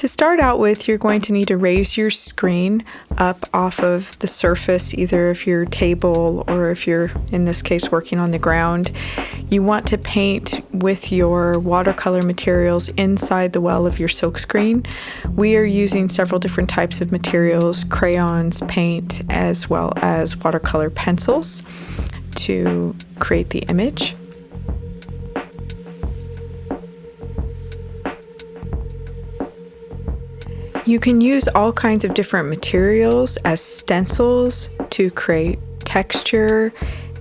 To start out with, you're going to need to raise your screen up off of the surface, either if you're table or if you're, in this case, working on the ground. You want to paint with your watercolor materials inside the well of your silkscreen. We are using several different types of materials, crayons, paint, as well as watercolor pencils to create the image. You can use all kinds of different materials as stencils to create texture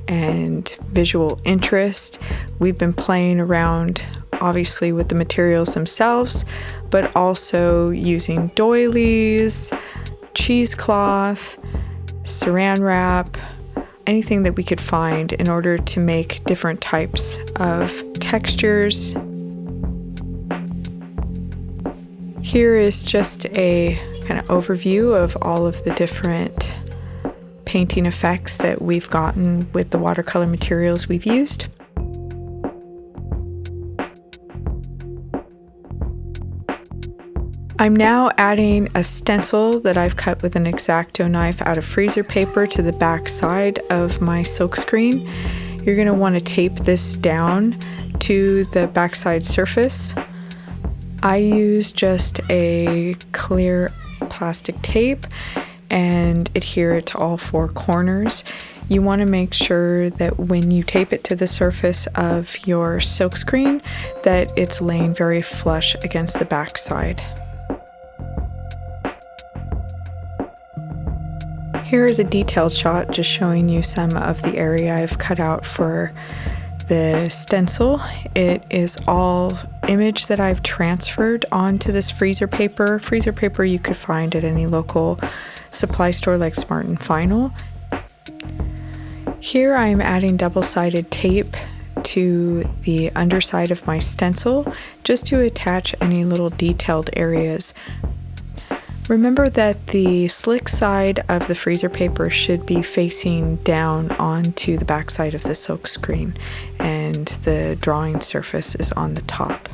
and visual interest. We've been playing around obviously with the materials themselves, but also using doilies, cheesecloth, saran wrap, anything that we could find in order to make different types of textures. Here is just a kind of overview of all of the different painting effects that we've gotten with the watercolor materials we've used. I'm now adding a stencil that I've cut with an X-Acto knife out of freezer paper to the back side of my silkscreen. You're going to want to tape this down to the backside surface. I use just a clear plastic tape and adhere it to all four corners. You want to make sure that when you tape it to the surface of your silkscreen that it's laying very flush against the backside. Here is a detailed shot just showing you some of the area I've cut out for the stencil. It is all image that I've transferred onto this freezer paper. Freezer paper you could find at any local supply store like Smart & Final. Here I am adding double-sided tape to the underside of my stencil just to attach any little detailed areas. Remember that the slick side of the freezer paper should be facing down onto the back side of the silkscreen, and the drawing surface is on the top.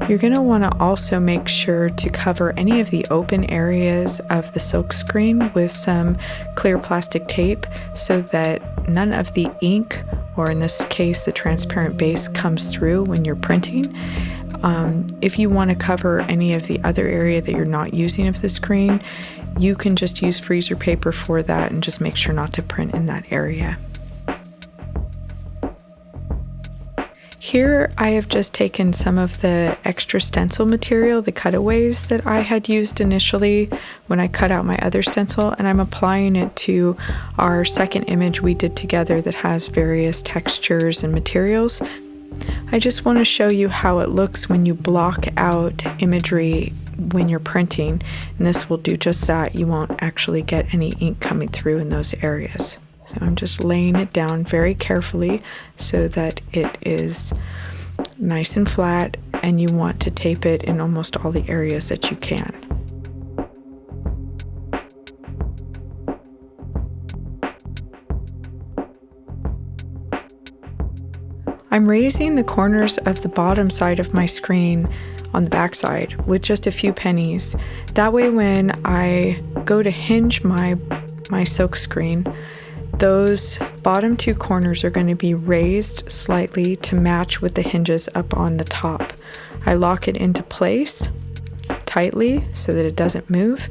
You're going to want to also make sure to cover any of the open areas of the silkscreen with some clear plastic tape so that none of the ink, or in this case the transparent base, comes through when you're printing. If you want to cover any of the other area that you're not using of the screen, you can just use freezer paper for that and just make sure not to print in that area. Here I have just taken some of the extra stencil material, the cutaways that I had used initially when I cut out my other stencil, and I'm applying it to our second image we did together that has various textures and materials. I just want to show you how it looks when you block out imagery when you're printing, and this will do just that. You won't actually get any ink coming through in those areas. So I'm just laying it down very carefully so that it is nice and flat, and you want to tape it in almost all the areas that you can. I'm raising the corners of the bottom side of my screen on the back side with just a few pennies. That way when I go to hinge my silkscreen, those bottom two corners are going to be raised slightly to match with the hinges up on the top. I lock it into place tightly so that it doesn't move,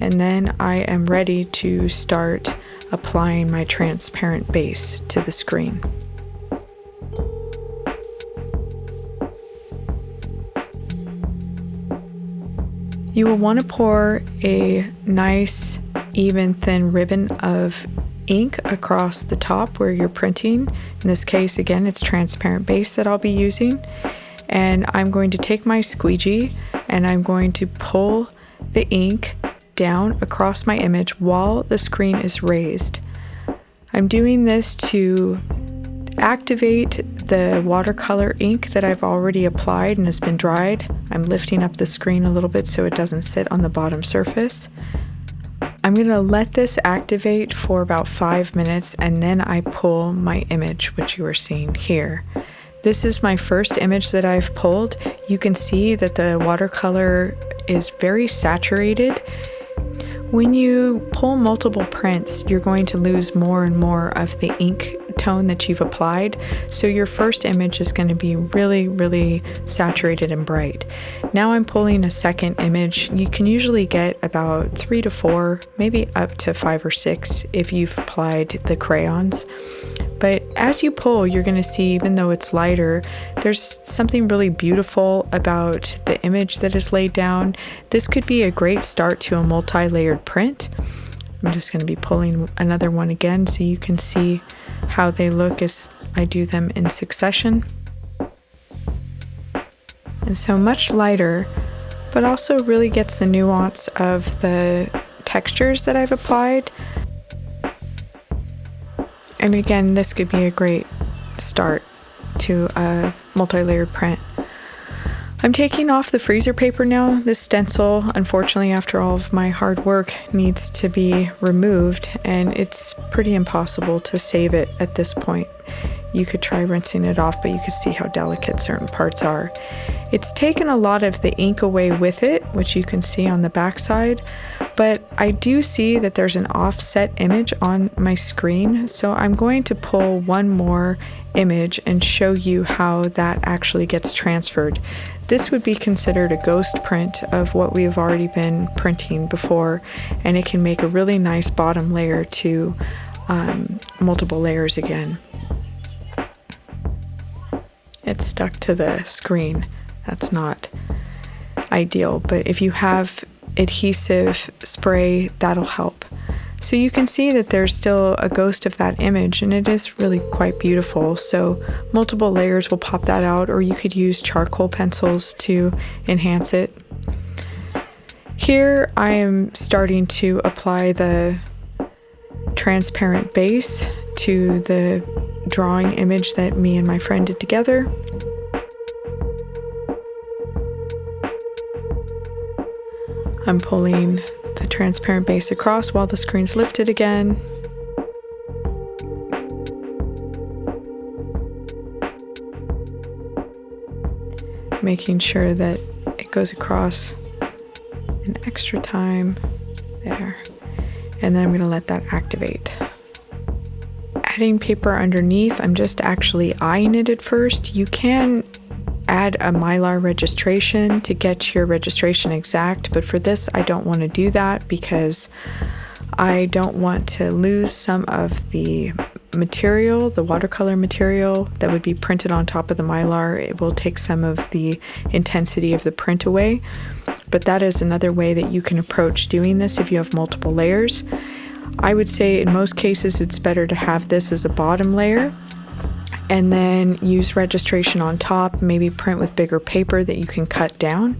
and then I am ready to start applying my transparent base to the screen. You will want to pour a nice, even, thin ribbon of ink across the top where you're printing. In this case, again, it's transparent base that I'll be using. And I'm going to take my squeegee and I'm going to pull the ink down across my image while the screen is raised. I'm doing this to activate the watercolor ink that I've already applied and has been dried. I'm lifting up the screen a little bit so it doesn't sit on the bottom surface. I'm going to let this activate for about 5 minutes, and then I pull my image, which you are seeing here. This is my first image that I've pulled. You can see that the watercolor is very saturated. When you pull multiple prints, you're going to lose more and more of the ink tone that you've applied. So your first image is going to be really, really saturated and bright. Now I'm pulling a second image. You can usually get about 3 to 4, maybe up to 5 or 6 if you've applied the crayons. But as you pull, you're going to see, even though it's lighter, there's something really beautiful about the image that is laid down. This could be a great start to a multi-layered print. I'm just going to be pulling another one again so you can see how they look as I do them in succession. And so much lighter, but also really gets the nuance of the textures that I've applied. And again, this could be a great start to a multi-layered print. I'm taking off the freezer paper now. This stencil, unfortunately, after all of my hard work, needs to be removed, and it's pretty impossible to save it at this point. You could try rinsing it off, but you can see how delicate certain parts are. It's taken a lot of the ink away with it, which you can see on the back side, but I do see that there's an offset image on my screen, so I'm going to pull one more image and show you how that actually gets transferred. This would be considered a ghost print of what we've already been printing before, and it can make a really nice bottom layer to multiple layers again. It's stuck to the screen. That's not ideal, but if you have adhesive spray, that'll help. So you can see that there's still a ghost of that image, and it is really quite beautiful. So multiple layers will pop that out, or you could use charcoal pencils to enhance it. Here I am starting to apply the transparent base to the drawing image that me and my friend did together. I'm pulling the transparent base across while the screen's lifted again. Making sure that it goes across an extra time there. And then I'm going to let that activate. Adding paper underneath, I'm just actually eyeing it at first. You can add a Mylar registration to get your registration exact, but for this I don't want to do that because I don't want to lose some of the material, the watercolor material that would be printed on top of the Mylar. It will take some of the intensity of the print away, but that is another way that you can approach doing this if you have multiple layers. I would say in most cases it's better to have this as a bottom layer and then use registration on top, maybe print with bigger paper that you can cut down.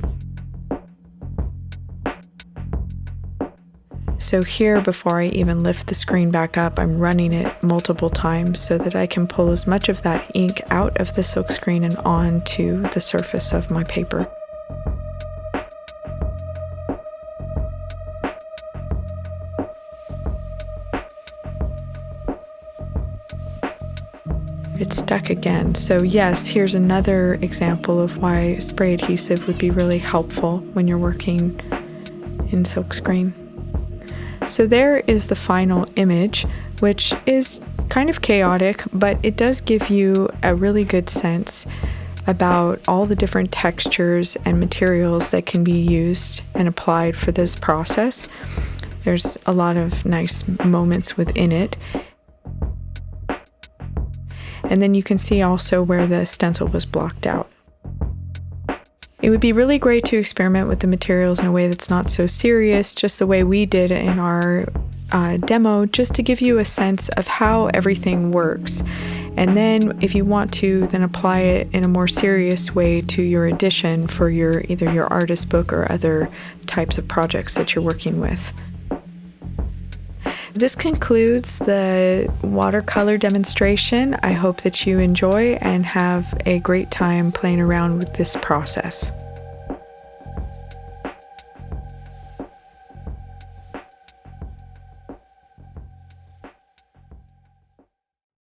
So here, before I even lift the screen back up, I'm running it multiple times so that I can pull as much of that ink out of the silkscreen and onto the surface of my paper. It's stuck again. So yes, here's another example of why spray adhesive would be really helpful when you're working in silkscreen. So there is the final image, which is kind of chaotic, but it does give you a really good sense about all the different textures and materials that can be used and applied for this process. There's a lot of nice moments within it. And then you can see also where the stencil was blocked out. It would be really great to experiment with the materials in a way that's not so serious, just the way we did in our demo, just to give you a sense of how everything works. And then if you want to, then apply it in a more serious way to your edition for either your artist book or other types of projects that you're working with. This concludes the watercolor demonstration. I hope that you enjoy and have a great time playing around with this process.